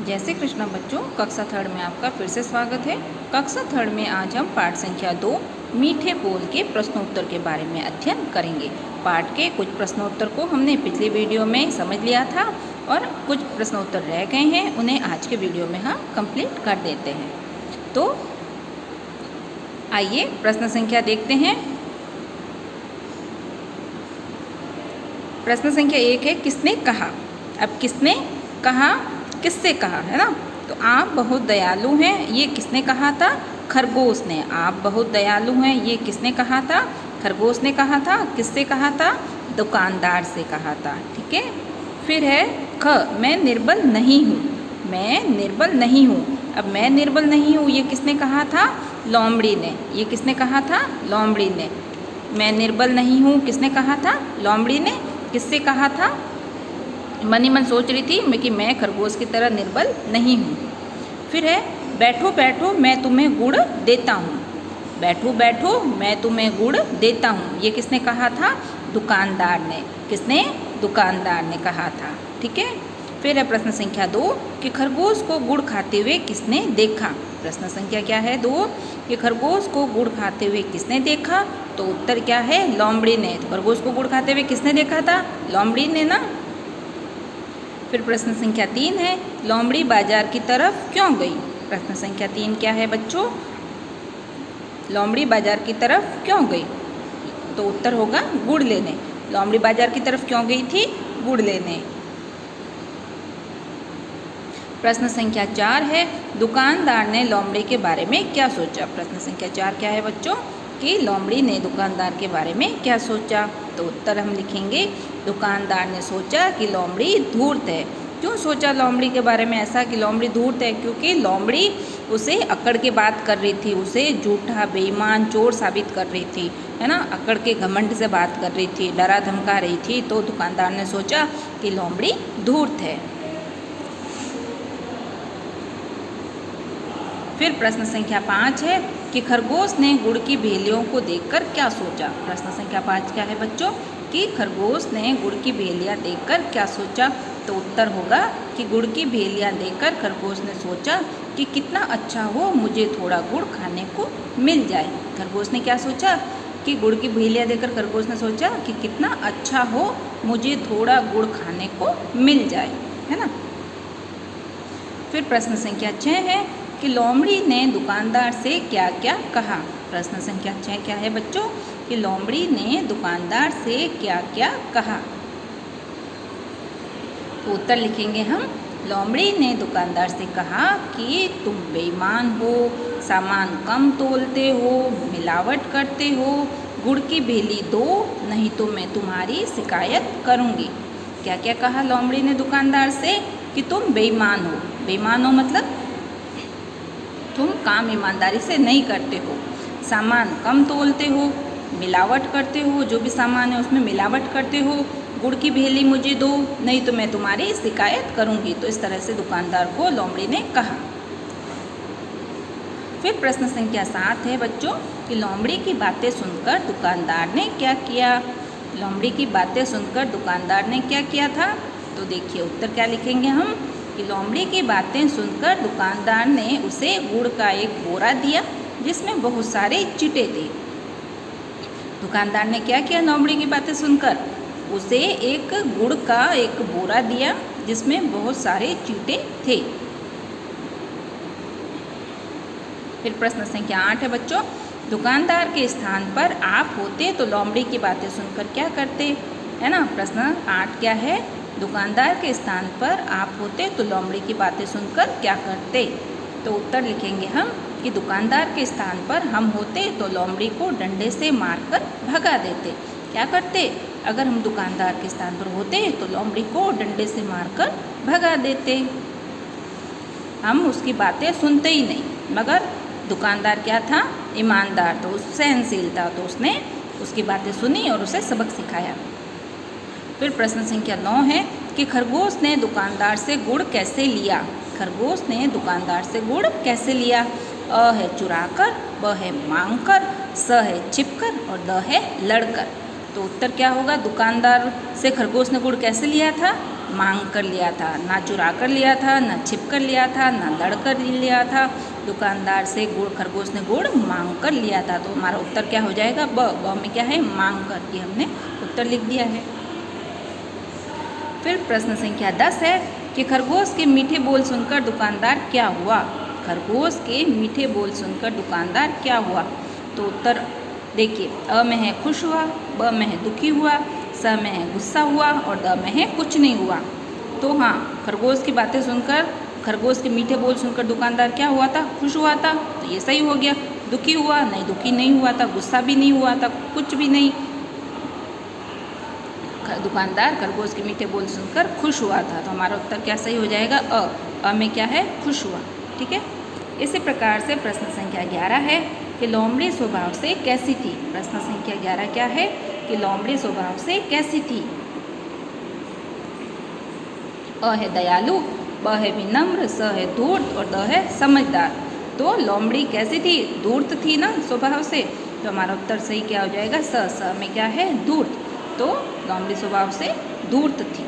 जय श्री कृष्ण बच्चों, कक्षा थर्ड में आपका फिर से स्वागत है। कक्षा थर्ड में आज हम पाठ संख्या 2 मीठे बोल के प्रश्नोत्तर के बारे में अध्ययन करेंगे। पाठ के कुछ प्रश्नोत्तर को हमने पिछली वीडियो में समझ लिया था और कुछ प्रश्नोत्तर रह गए हैं, उन्हें आज के वीडियो में हम कंप्लीट कर देते हैं। तो आइए प्रश्न संख्या देखते हैं। प्रश्न संख्या 1 है, किसने कहा। अब किसने कहा, किससे कहा, है ना। तो आप बहुत दयालु हैं, ये किसने कहा था, खरगोश ने। आप बहुत दयालु हैं, ये किसने कहा था, खरगोश ने कहा था। किससे कहा था, दुकानदार से कहा था। ठीक है। फिर है ख, मैं निर्बल नहीं हूँ। मैं निर्बल नहीं हूँ। अब मैं निर्बल नहीं हूँ, ये किसने कहा था, लोमड़ी ने। ये किसने कहा था, लोमड़ी ने। मैं निर्बल नहीं हूँ किसने कहा था, लोमड़ी ने। किससे कहा था, मन ही मन सोच रही थी मैं कि मैं खरगोश की तरह निर्बल नहीं हूँ। फिर है बैठो बैठो मैं तुम्हें गुड़ देता हूँ। बैठो बैठो मैं तुम्हें गुड़ देता हूँ, ये किसने कहा था, दुकानदार ने। किसने, दुकानदार ने कहा था। ठीक है। फिर है प्रश्न संख्या 2 कि खरगोश को गुड़ खाते हुए किसने देखा। प्रश्न संख्या क्या है 2 कि खरगोश को गुड़ खाते हुए किसने देखा। तो उत्तर क्या है, लोमड़ी ने। तो खरगोश को गुड़ खाते हुए किसने देखा था, लोमड़ी ने ना। फिर प्रश्न संख्या 3 है, लोमड़ी बाजार की तरफ क्यों गई। प्रश्न संख्या 3 क्या है बच्चों, लोमड़ी बाजार की तरफ क्यों गई। तो उत्तर होगा गुड़ लेने। लोमड़ी बाजार की तरफ क्यों गई थी, गुड़ लेने। प्रश्न संख्या 4 है, दुकानदार ने लोमड़ी के बारे में क्या सोचा। प्रश्न संख्या 4 क्या है बच्चों, कि लोमड़ी ने दुकानदार के बारे में क्या सोचा। तो उत्तर हम लिखेंगे, दुकानदार ने सोचा कि लोमड़ी धूर्त है। क्यों सोचा लोमड़ी के बारे में ऐसा कि लोमड़ी धूर्त है, क्योंकि लोमड़ी उसे अकड़ के बात कर रही थी, उसे झूठा बेईमान चोर साबित कर रही थी, है ना। अकड़ के घमंड से बात कर रही थी, डरा धमका रही थी। तो दुकानदार ने सोचा कि लोमड़ी धूर्त है। फिर प्रश्न संख्या 5 है कि खरगोश ने गुड़ की भेलियों को देखकर क्या सोचा। प्रश्न संख्या 5 क्या है बच्चों, कि खरगोश ने गुड़ की भेलियाँ देखकर क्या सोचा। तो उत्तर होगा कि गुड़ की भेलियाँ देखकर खरगोश ने सोचा कि कितना अच्छा हो मुझे थोड़ा गुड़ खाने को मिल जाए। खरगोश ने क्या सोचा, कि गुड़ की भेलियाँ देखकर खरगोश ने सोचा कि कितना अच्छा हो मुझे थोड़ा गुड़ खाने को मिल जाए, है ना। फिर प्रश्न संख्या 6 है कि लोमड़ी ने दुकानदार से क्या क्या कहा। प्रश्न संख्या 6 क्या है बच्चों, कि लोमड़ी ने दुकानदार से क्या क्या कहा। तो उत्तर लिखेंगे हम, लोमड़ी ने दुकानदार से कहा कि तुम बेईमान हो, सामान कम तोलते हो, मिलावट करते हो, गुड़ की भेली दो नहीं तो मैं तुम्हारी शिकायत करूँगी। क्या क्या कहा लोमड़ी ने दुकानदार से, कि तुम बेईमान हो। बेईमान हो मतलब तुम काम ईमानदारी से नहीं करते हो, सामान कम तोलते हो, मिलावट करते हो, जो भी सामान है उसमें मिलावट करते हो, गुड़ की भेली मुझे दो नहीं तो मैं तुम्हारी शिकायत करूँगी। तो इस तरह से दुकानदार को लोमड़ी ने कहा। फिर प्रश्न संख्या 7 है बच्चों, कि लोमड़ी की बातें सुनकर दुकानदार ने क्या किया। लोमड़ी की बातें सुनकर दुकानदार ने क्या किया था। तो देखिए उत्तर क्या लिखेंगे हम, कि लोमड़ी की बातें सुनकर दुकानदार ने उसे गुड़ का एक बोरा दिया जिसमें बहुत सारे चीटे थे। दुकानदार ने क्या किया, लोमड़ी की बातें सुनकर उसे एक गुड़ का एक बोरा दिया जिसमें बहुत सारे चीटे थे। फिर प्रश्न संख्या 8 है बच्चों, दुकानदार के स्थान पर आप होते तो लोमड़ी की बातें सुनकर क्या करते, है ना। प्रश्न 8 क्या है, दुकानदार के स्थान पर आप होते तो लोमड़ी की बातें सुनकर क्या करते। तो उत्तर लिखेंगे हम, कि दुकानदार के स्थान पर हम होते तो लोमड़ी को डंडे से मारकर भगा देते। क्या करते, अगर हम दुकानदार के स्थान पर होते तो लोमड़ी को डंडे से मारकर भगा देते। हम उसकी बातें सुनते ही नहीं, मगर दुकानदार क्या था, ईमानदार, तो सहनशील था, तो उसने उसकी बातें सुनी और उसे सबक सिखाया। फिर प्रश्न संख्या 9 है कि खरगोश ने दुकानदार से गुड़ कैसे लिया। खरगोश ने दुकानदार से गुड़ कैसे लिया। अ है चुराकर, ब है मांगकर, स है छिपकर और द है लड़कर। तो उत्तर क्या होगा, दुकानदार से खरगोश ने गुड़ कैसे लिया था, मांग कर लिया था, ना चुरा कर लिया था, ना छिप कर लिया था, ना लड़ कर लिया था। दुकानदार से गुड़, खरगोश ने गुड़ मांग कर लिया था। तो हमारा उत्तर क्या हो जाएगा? ब में क्या है? मांग कर, ये हमने उत्तर लिख दिया है। फिर प्रश्न संख्या 10 है कि खरगोश के मीठे बोल सुनकर दुकानदार क्या हुआ? खरगोश के मीठे बोल सुनकर दुकानदार क्या हुआ? तो उत्तर देखिए, अ में है खुश हुआ, ब में है दुखी हुआ, स में है गुस्सा हुआ और द में है कुछ नहीं हुआ। तो हाँ, खरगोश की बातें सुनकर, खरगोश के मीठे बोल सुनकर दुकानदार क्या हुआ था? खुश हुआ था, तो ये सही हो गया। दुखी हुआ? नहीं, दुखी नहीं हुआ था, गुस्सा भी नहीं हुआ था, कुछ भी नहीं। दुकानदार खरगोश के मीठे बोल सुनकर खुश हुआ था। तो हमारा उत्तर क्या सही हो जाएगा? अ में क्या है? खुश हुआ। ठीक है। इसी प्रकार से प्रश्न संख्या 11 है कि लोमड़ी स्वभाव से कैसी थी? प्रश्न संख्या 11 क्या है कि लोमड़ी स्वभाव से कैसी थी? अ है दयालु, ब है विनम्र, स है धूर्त और द है समझदार। तो लोमड़ी कैसी थी? धूर्त थी ना स्वभाव से। तो हमारा उत्तर सही क्या हो जाएगा? स में क्या है? धूर्त। तो लोमड़ी स्वभाव से धूर्त थी।